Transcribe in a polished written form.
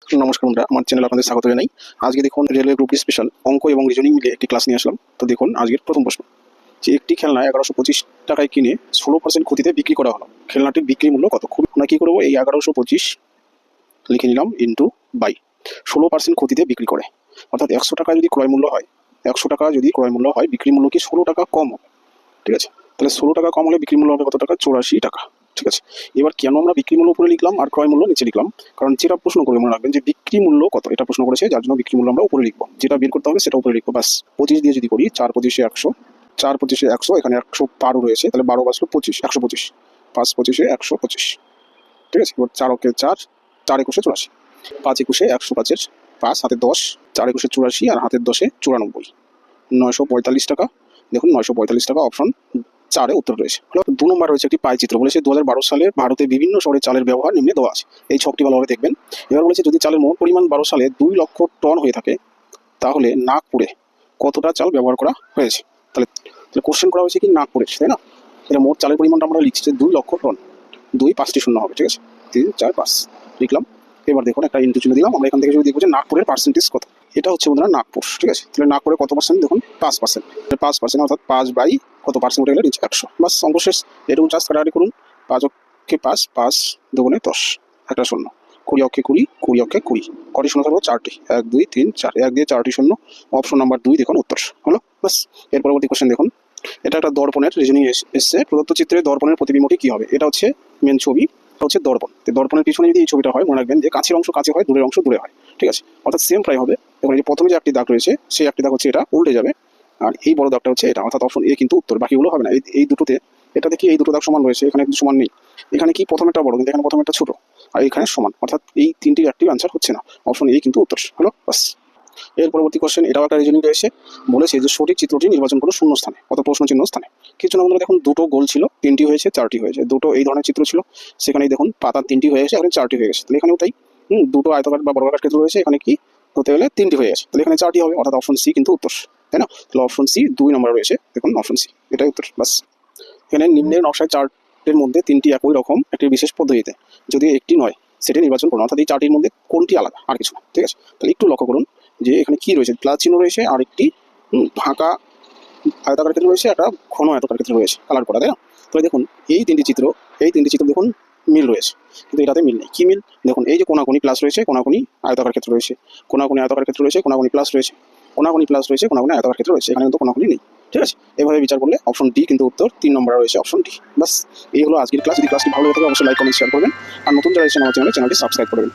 নমস্কার বন্ধুরা, আমার চ্যানেলে আপনাদের স্বাগত জানাই। আজকে দেখুন রেলওয়ে গ্রুপ ডি স্পেশাল অঙ্ক এবং রিজনিং মিলে একটি ক্লাস নিয়ে আসলাম। তো দেখুন আজকের প্রথম প্রশ্ন, যে একটি খেলনা 1125 টাকায় কিনে 16% ক্ষতিতে বিক্রি করা হলো, খেলনাটির বিক্রি মূল্য কত? খুব আমরা কী করবো, এই 1125 লিখে নিলাম ইন্টু বাই 16% ক্ষতিতে বিক্রি করে, অর্থাৎ 100 টাকা যদি ক্রয় মূল্য হয়, 100 টাকা যদি ক্রয় মূল্য হয়, বিক্রি মূল্য কি 16 টাকা কম হবে। ঠিক আছে, তাহলে 16 টাকা কম হলে বিক্রি মূল্য হবে কত টাকা? 84 টাকা। ঠিক আছে, এবার কেন আমরা বিক্রি মূল্য উপরে লিখলাম আর ক্রয় মূল্য নিচে লিখলাম? কারণ যেটা প্রশ্ন করে মনে রাখবেন যে বিক্রি মূল্য কত, এটা প্রশ্ন করেছে, যার জন্য বিক্রি মূল্য আমরা উপরে লিখবো, যেটা বের করতে হবে সেটা উপরে লিখবো। বাস 25 দিয়ে যদি করি, 4 25 100, 4 25 100, এখানে 112 রয়েছে, তাহলে 12 বাসলো 25, 125, 5 25 125। ঠিক আছে, এবার 4 ওকে 4, 4 21 84, 5 21 105-এর 5 হাতে 10, 4 21 84 আর হাতের 10-এ 94, 945 টাকা। দেখুন 945 টাকা অপশন 4-এ উত্তর রয়েছে। 2 নম্বর রয়েছে একটি পাই চিত্র, বলেছে 2012 সালে ভারতে বিভিন্ন শহরে চালের ব্যবহার নিম্নে দেওয়া আছে। এই ছকটি ভালোভাবে দেখবেন। এবার বলেছে যদি চালের মোট পরিমাণ 12 সালে 2 লক্ষ টন হয়ে থাকে, তাহলে নাগপুরে কতটা চাল ব্যবহার করা হয়েছে? তাহলে কোশ্চেন করা হয়েছে কি নাগপুরের, তাই না? এটা মোট চালের পরিমাণটা আমরা লিখছি যে 2 লক্ষ টন, 2 5টি শূন্য হবে। ঠিক আছে, 3 4 5 লিখলাম। এবার দেখুন একটা ইন্টু চিহ্ন দিলাম। আমরা এখান থেকে যদি দেখবো যে নাগপুরের পার্সেন্টেজ কত, এটা হচ্ছে বন্ধুরা নাগপুর। ঠিক আছে, তাহলে নাগপুরে কত পার্সেন্ট? দেখুন 5%। 5% অর্থাৎ 5 বাই কত পার্সেন্ট উঠে গেলে নিচে 100। বাস অঙ্ক শেষ। এরকম চাষ কাটাকাটি করুন। 5 অক্ষে 5, 5 দুগুণে 10, একটা শূন্য। 20 অক্ষে 20, 20 অক্ষে 20, কটি শূন্য থাকলো? 4টি। 1 2 3 4, 1 দিয়ে 4টি শূন্য। অপশন নাম্বার 2 দেখুন উত্তর হলো। বাস এর পরবর্তী কোশ্চেন দেখুন, এটা একটা দর্পণের রিজনিং এসছে। প্রদত্ত চিত্রে দর্পণের প্রতিবিম্বটি কি হবে? এটা হচ্ছে মেন ছবি, হচ্ছে দর্পণ। দর্পণের পিছনে যদি এই ছবিটা হয়, মনে রাখবেন যে কাছের অংশ কাছে হয়, দূরের অংশ দূরে হয়। ঠিক আছে, অর্থাৎ সেম প্রায় হবে। এবং এই যে প্রথমে যে একটি দাগ রয়েছে, সেই একটি দাগ হচ্ছে এটা উল্টে যাবে, আর এই বড় দাগটা হচ্ছে এটা, অর্থাৎ অপশন এ কিন্তু উত্তর। বাকিগুলো হবে না। এই দুটোতে, এটাতে কি এই দুটো দাগ সমান রয়েছে, এখানে কিন্তু সমান নেই। এখানে কি প্রথমেরটা বড়, কিন্তু এখানে প্রথমেরটা ছোট, আর এখানে সমান, অর্থাৎ এই তিনটির একটি আনসার হচ্ছে না। অপশন এ কিন্তু উত্তর হলো। বাস এর পরবর্তী কোশ্চেন, এটাও একটা রিজনিং রয়েছে। বলেছে যে সঠিক চিত্রটি নির্বাচন করো শূন্য স্থানে, অত প্রশ্ন চিহ্ন স্থানে। কিছু না বন্ধুরা, দেখুন দুটো গোল ছিল, 3টি হয়েছে, 4টি হয়েছে। দুটো এই ধরনের চিত্র ছিল, সেখানেই দেখুন পাতা 3টি হয়ে গেছে, এখানে 4টি হয়ে গেছে। তাহলে এখানেও তাই, দুটো আয়তাকার বা বর্গাকার ক্ষেত্র রয়েছে, এখানে কি হতে গেলে 3টি হয়ে গেছে, তাহলে এখানে 4টি হবে, অর্থাৎ অপশন সি কিন্তু উত্তর, তাই না? তাহলে অপশন সি 2 নম্বর রয়েছে, দেখুন অপশন সি, এটাই উত্তর। বাস এখানে নিম্নের নকশায় চার্টের মধ্যে 3টি একই রকম একটি বিশেষ পদ্ধতিতে যদি একটি নয়, সেটি নির্বাচন করুন। অর্থাৎ এই 4টির মধ্যে কোনটি আলাদা, আর কিছু না। ঠিক আছে, তাহলে একটু লক্ষ্য করুন যে এখানে কি রয়েছে, প্লাস চিহ্ন রয়েছে, আর একটি ফাঁকা আয়তাকার ক্ষেত্র রয়েছে, একটা ঘন আয়তাকার ক্ষেত্র রয়েছে, কালার করা, তাই না? তাহলে দেখুন এই তিনটি চিত্র দেখুন মিল রয়েছে, কিন্তু এটাতে মিল নেই। কি মিল? দেখুন এই যে কোনাকুনি প্লাস রয়েছে, কোনাকুনি আয়তাকার ক্ষেত্র রয়েছে, কোনাকুনি আয়তাকার ক্ষেত্র রয়েছে, কোনাকুনি প্লাস রয়েছে, কোনাকুনি প্লাস রয়েছে, কোনাকুনি আয়তাকার ক্ষেত্র রয়েছে, এখানে কিন্তু কোনাকুনি নেই। ঠিক আছে, এভাবে বিচার করলে অপশন ডি কিন্তু উত্তর, 3 নম্বরে রয়েছে অপশন ডি। বাস এই হলো আজকের ক্লাস। যদি ক্লাসটি ভালো লাগে থাকে অবশ্যই লাইক কমেন্ট শেয়ার করবেন, আর নতুন যারা এসেছেন আমার চ্যানেলটি সাবস্ক্রাইব করবেন।